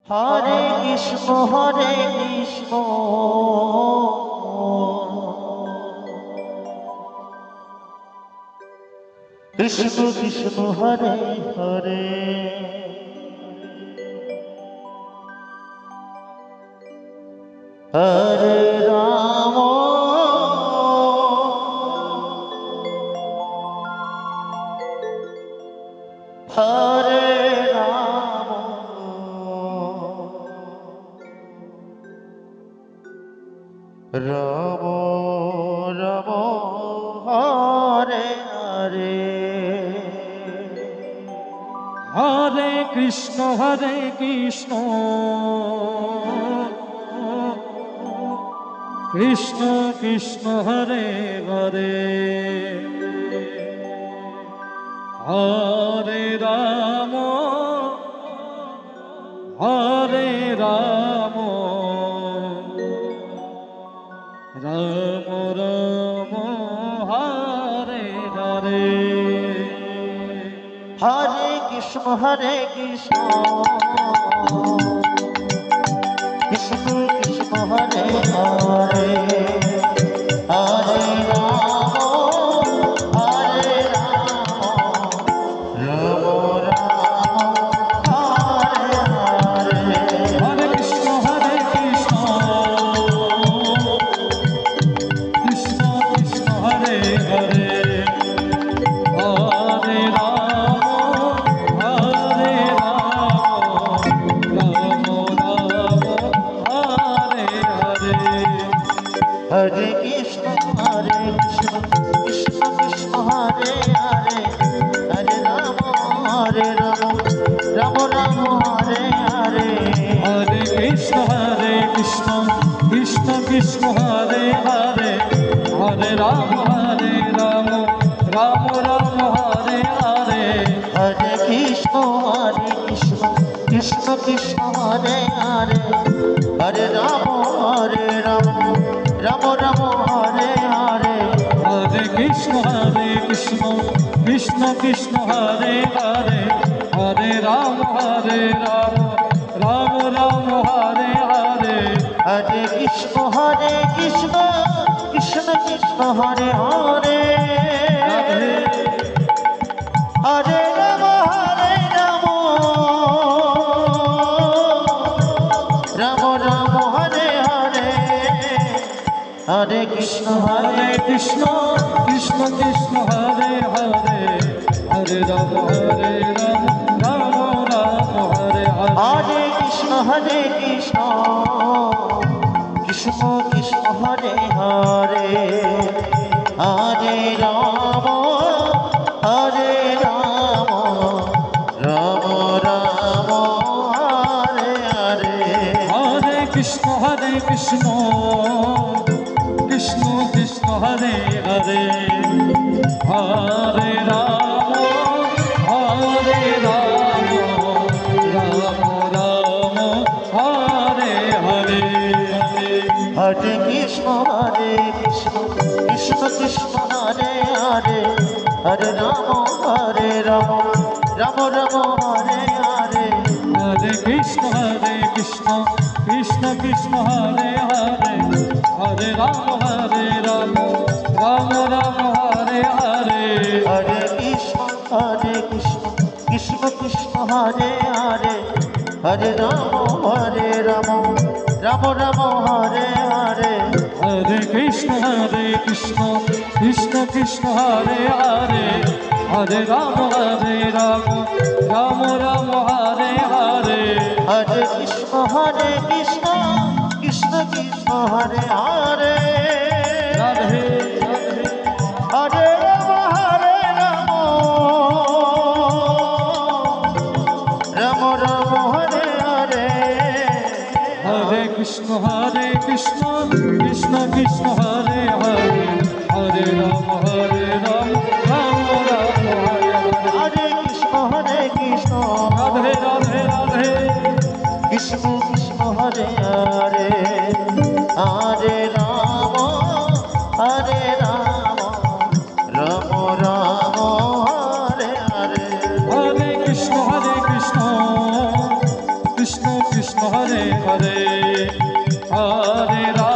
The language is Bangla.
হরে কৃষ্ণ কৃষ্ণ কৃষ্ণ হরে হরে হরে রাম হরে রাম রাম রাম হরে হরে হরে কৃষ্ণ কৃষ্ণ কৃষ্ণ হরে হরে হরে রাম রাম রাম হরে হরে হরে কৃষ্ণ কৃষ্ণ কৃষ্ণ হরে হরে হরে রাম রাম রাম হরে হরে হরে কৃষ্ণ কৃষ্ণ কৃষ্ণ হরে হরে হরে রাম রাম হরে হরে হরে কৃষ্ণ কৃষ্ণ কৃষ্ণ হরে হরে হরে রাম রাম রাম হরে হরে হরে কৃষ্ণ কৃষ্ণ কৃষ্ণ হরে হরে হরে রাম রাম রাম হরে হরে হরে কৃষ্ণ কৃষ্ণ কৃষ্ণ হরে হরে হরে রাম রাম রাম হরে হরে হরে কৃষ্ণ কৃষ্ণ কৃষ্ণ হরে হরে হরে রাম রাম রাম হরে হরে হরে কৃষ্ণ কৃষ্ণ কৃষ্ণ হরে হরে রাধে হরে রাম রাম রাম হরে হরে হরে কৃষ্ণ কৃষ্ণ কৃষ্ণ হরে হরে হরে রাম রাম রাম হরে হরে হরে কৃষ্ণ কৃষ্ণ কৃষ্ণ হরে হরে হরে রাম রাম রাম হরে হরে হরে কৃষ্ণ কৃষ্ণ কৃষ্ণ হরে হরে হরে রাম রাম রাম হরে হরে হরে কৃষ্ণ কৃষ্ণ কৃষ্ণ হরে হরে হরে রাম রাম রাম হরে হরে হরে কৃষ্ণ কৃষ্ণ কৃষ্ণ হরে হরে হরে রাম রাম রাম হরে হরে হরে কৃষ্ণ কৃষ্ণ হরে হরে হরে রাম রাম রাম হরে হরে হরে কৃষ্ণ কৃষ্ণ হরে হরে হরে রাম রাম রাম হরে হরে হরে কৃষ্ণ কৃষ্ণ হরে হরে রাধে হরে রাম রাম রাম হরে হরে হরে কৃষ্ণ কৃষ্ণ কৃষ্ণ হরে হরে হরে রাম রাম রাম হরে হরে হরে কৃষ্ণ রাধে রাধে রাধে কৃষ্ণ হরে হরে হরে রাম রাম রাম হরে হরে হরে কৃষ্ণ কৃষ্ণ হরে হরে হরে রাম